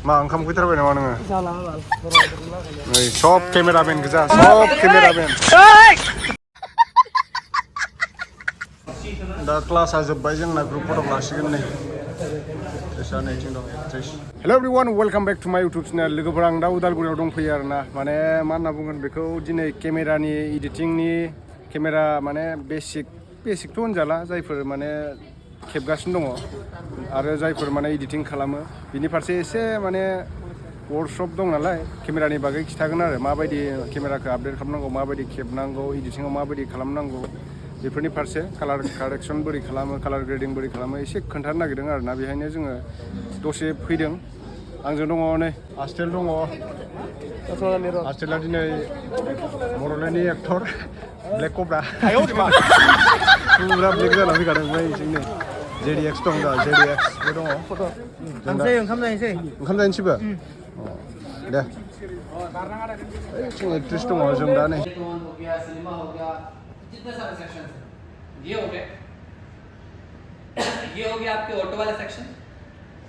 मा ओंखाम उखैथारबाय नामा नोङो? नै सब केमेरामेन गोजा, सब केमेरामेन। दा क्लासा जोब्बाय जोंना ग्रुप फट' लासिगोन नै। हेल' एभ्रिवान वेलकाम बेक टु माय इउटुब चेनेल। लोगोफोर आं दा उदालगुरियाव दंफैयो आरोना। माने मा होनना बुंगोन बेखौ दिनै केमेरानि एडिटिंनि केमेरा माने बेसिकथ' होनजाला जायफोर माने खेबगासिनो दङ आरो जायफोर माने एडिटिं खालामो बिनि फारसे एसे माने वर्कशप दं नालाय केमेरानि बागै खिथागोन आरो माबायदि केमेराखौ आपडेट खालामनांगौ, माबायदि खेबनांगौ, एडिटिंआव माबायदि खालामनांगौ बेफोरनि फारसे कालार कारेक्सन बोरै खालामो, कालार ग्रेडिं बोरै खालामो एसे खोन्थानो नागिरदों आरोना। बेहायनो जोङो दसे फैदों। आंजों दङ नै आस्टेल दङ। आस्टेला दिनै बर'लेण्डनि एक्टर ब्लेक कब्रा फुरा ब्लेक जाना फैखादों। ओमफ्राय जोंनो JDX दं दा, JDXबो दङ। ओंखाम जाहैनोसैबो दे। जों एक्ट्रेस दङ जों दा नै। जितने सारे सेक्शन हैं ये हो गए आपके ऑटो वाले सेक्शन।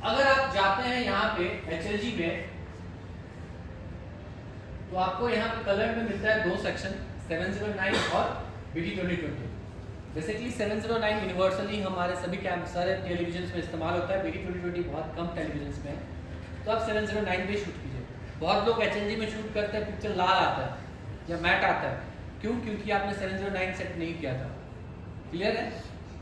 अगर आप जाते हैं यहाँ पे HLG में तो आपको यहाँ पे कलर में मिलता है दो सेक्शन 709 और BD 2020। बेसिकली 709 यूनिवर्सली हमारे सभी सारे टेलीविजन में इस्तेमाल होता है। BD 2020 बहुत कम टेलीविजन में है, तो आप 709 पे शूट कीजिए। बहुत लोग HLG में शूट करते हैं, पिक्चर लाल आता है या मैट आता है। क्यों? क्योंकि आपने 709 सेट नहीं किया था। क्लियर है?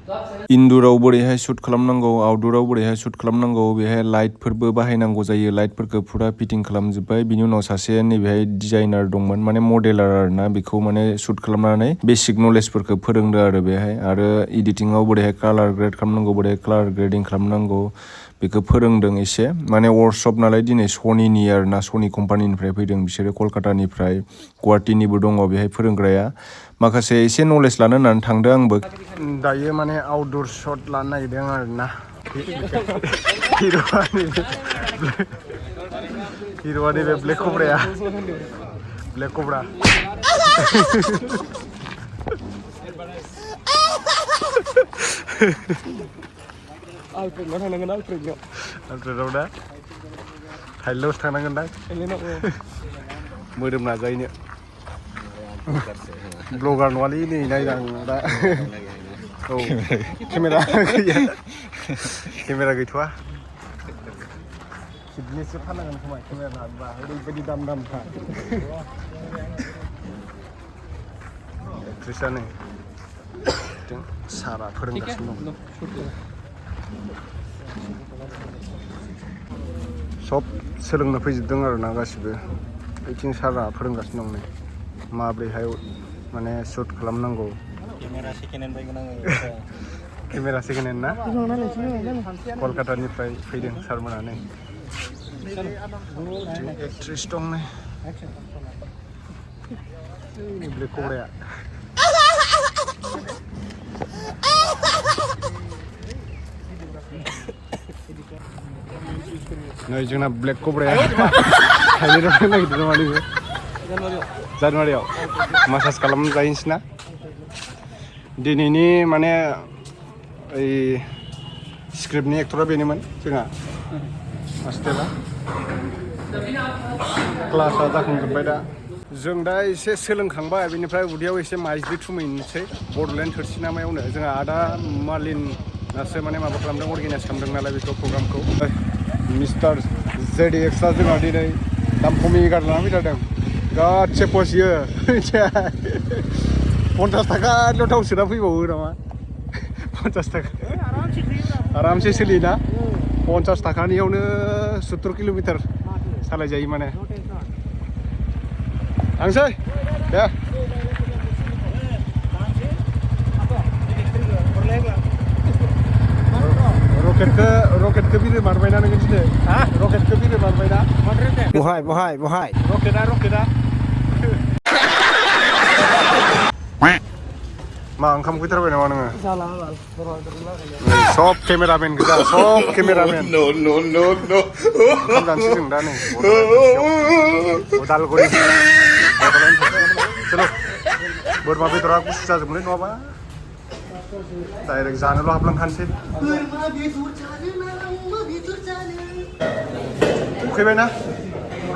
तो आप इनडोराव बोरैहाय शुट खालामनांगौ, आउटडोराव बोरैहाय शुट खालामनांगौ, बेहाय लाइटफोरबो बाहायनांगौ जायो। लाइटफोरखौ फुरा फिटिं खालामजोब्बाय। बिनि उनाव सासे नैबेहाय डिजाइनार दंमोन, माने मडेलार आरोना। बेखौ माने शुट खालामनानै बेसिक नलेजफोरखौ फोरोंदो आरो बेहाय। आरो एडिटिंआव बोरैहाय कालार ग्रेड खालामनांगौ, बोरैहाय कालार ग्रेडिं खालामनांगौ बेखौ फोरोंदों एसे। माने वर्कशप नालाय दिनै सनिनि आरोना, सनि कम्पानिनिफ्राय फैदों बिसोरो कलकातानिफ्राय। गुवाहाटीनिबो दङ बेहाय फोरोंग्राया। माखासे एसे नलेज लानो होननानै थांदों आंबो। दायो माने आउटडोर शट लानो नागिरदों आरोना। हिर'आनि बे ब्लेक कब्राया, ब्लेक कब्रा। आउटरेटआव दा थाइलेण्डआवसो थांनांगोन दा मोदोम नाजाहैनो। ब्लगार नङालै नै नायदां दा। औ केमेरा गैया, केमेरा गैथ'वा। फिटनेससो फाननांगोन खोमा केमेरा लाबोबा, ओरैबायदि दाम दामखा। एक्ट्रेसआ नै सारा फोरोंगासिनो दं। सब सोलोंनो फैजोबदों आरोना गासिबो। बिथिं सारा फोरोंगासिनो दं नै माब्रैहाय माने शुट खालामनांगौ। केमेरा सेकेन्ड हेन्ड बायगोन आङो। केमेरा सेकेन्ड हेन्ड ना? कलकातानिफ्राय फैदों सारमोना नै। एक्ट्रेस दं नै ब्लेक कब्राया। नै जोंना ब्लेक कब्राया थाइलेण्डआव थांनो नागिरदों नामा नोङो? जानुवारियाव मासाज खालामजाहैनोसै ना? दिनैनि माने ओइ स्क्रिप्टनि एक्टरा बेनोमोन जोंहा आस्टेला। क्लासा जाखांजोब्बाय दा। जों दा एसे सोलोंखांबाय, बेनिफ्राय उदैयाव एसे माइज्लि थुमैनोसै बड'लेण्ड थोरसि नामायावनो। जोंहा आदा मालिनासो माने माबा खालामदों, अर्गेनाइज खालामदों नालाय बेखौ प्रग्रामखौ। मिस्टार JDXआ जोंहा दिनै दाम खमि गारि लानानै फैथारदों। गासै पसियो 50 थाखाल' थाव सोना फैबावो नामा? 50 थाखा आरामसे सोलियोना? 50 थाखानियावनो 70 किल'मिटार सालायजायो माने। थांसै दे। रकेटखौ बिरो मारबायना नोङो दिनै? रकेटखौ बिरो मारबायना? बहाय रकेटआ मा ओंखाम उखैथारबाय नामा नोङो? सब केमेरामेन गोजा, सब केमेरामेन। ओंखाम जानोसै जों दा नै उदालगुरि। चलो बोरमा बेदरा गुसु जाजोबलै नङाबा डाइरेक्ट जानोल' हाबलांखानोसै। उखैबायना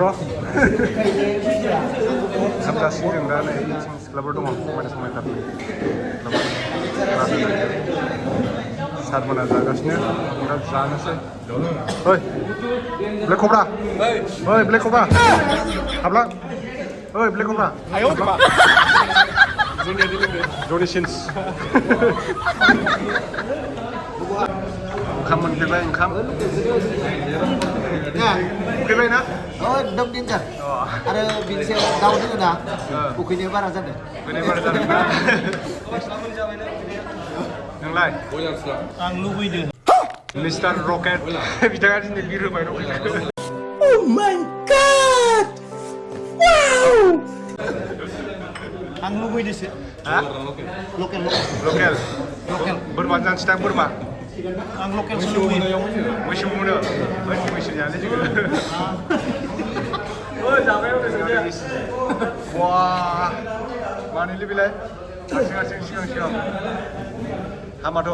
र' ओंखाम जासिगोन जों दा नै सिख्लाफोर दङ समायना समायना सारमोना जागासिनो दा जानोसै ओइ ब्लेक कब्रा ओइ ब्लेक कब्रा हाबला ओइ ब्लेक कब्रा जनि सिन्स ओंखाम मोनफैबाय ओंखाम उखैबाय ना एकदम डेन्जार आरो बिनि सायाव दाउ दोङो ना उखैनाया बारा जादों उखैनाय बारा जादों ना नोंलाय आं लुबैदों मिस्टार रकेट बिथाङा दिनै बिर होबाय रकेटखौ आं लुबैदोंसो हा लकेल लकेल बोरमा जानोसै दां बोरमा आं लकेलसो लुबैयो मैसो मोनो मैसो जानो जोङो वा मानिलै बेलाय हारसिं सिगां हामाथ'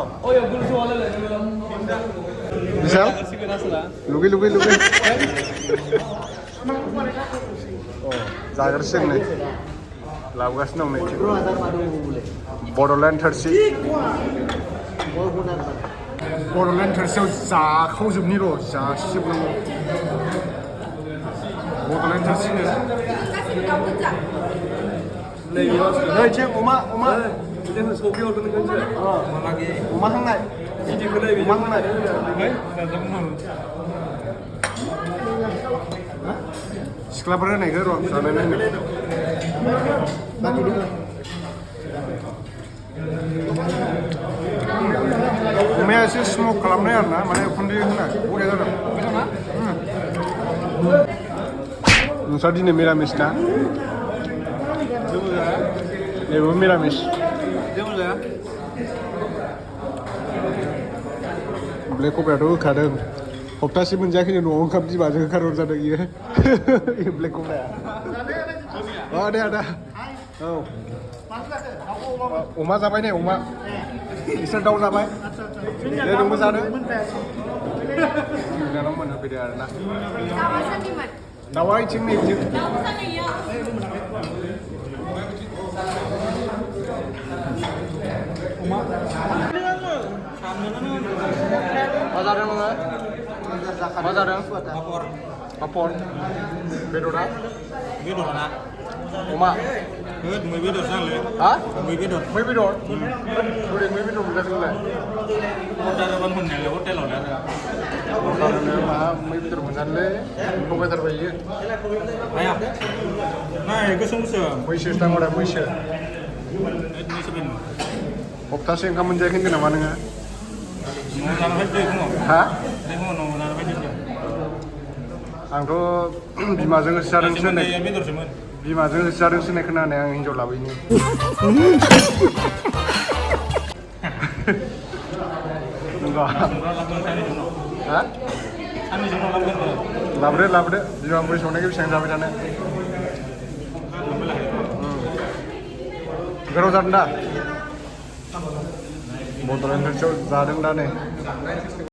बिशाल लुगै जाग्रोसिगोन नै लाबोगासिनो दं नै बड'लेण्ड थोरसि बड'लेण्ड थोरसियाव जाखावजोबनि र' जासिजोबनांगौ बड'लेण्ड थोरसिनो नैथिं अमा अमा हांनाय सिख्लाफोर होनायखौ र' जानाय अमाया एसे स्मक खालामनाय आरोना माने उखुन्दै होनाय बरिया जादों नोंस्रा दिनै मिरामिस ना बेबो मिरामिस ब्लेक कब्रायाथ' होखादों सप्तासे मोनजायाखै न'आव ओंखाम बिमाजों होखारहरजादों इयो ब्लेक कब्राया दे आदा औ अमा जाबाय ने अमा इसोर दाउ जाबाय दे नोंबो जादो बिनानाव मोनहोफैदो आरोना दाउआ इथिं नै इथिं मा जादों नोङो मा जादों पापर बेदरा अमा मै बेदर जांलै हा मै बेदर मै बेदर बोरै मै बेदर मोनजाखोलाय अर्डार मोननायालाय हटेलाव दा मा मै बेदर मोनजानोलै लगायथारबाय इयो आया नाय गोसोम मैसोसो दां हरा मैसो सप्तासे ओंखाम मोनजायाखै होनदों नामा नोङो न'आव जानो फैदो हा न'आव जानो फैदो आंथ' बिमाजों जादोंसो होननाय बेदरसोमोन बिमाजों जादोंसो होननाय खोनानाय आं हिन्जाव लाबोयनि नंगौ हा लाबोदो बिमा बुरै संनायखौ बेसेबां जाबाय थानो गोथाव जादों दा बड'लेण्ड थोरसियाव जादों दा नै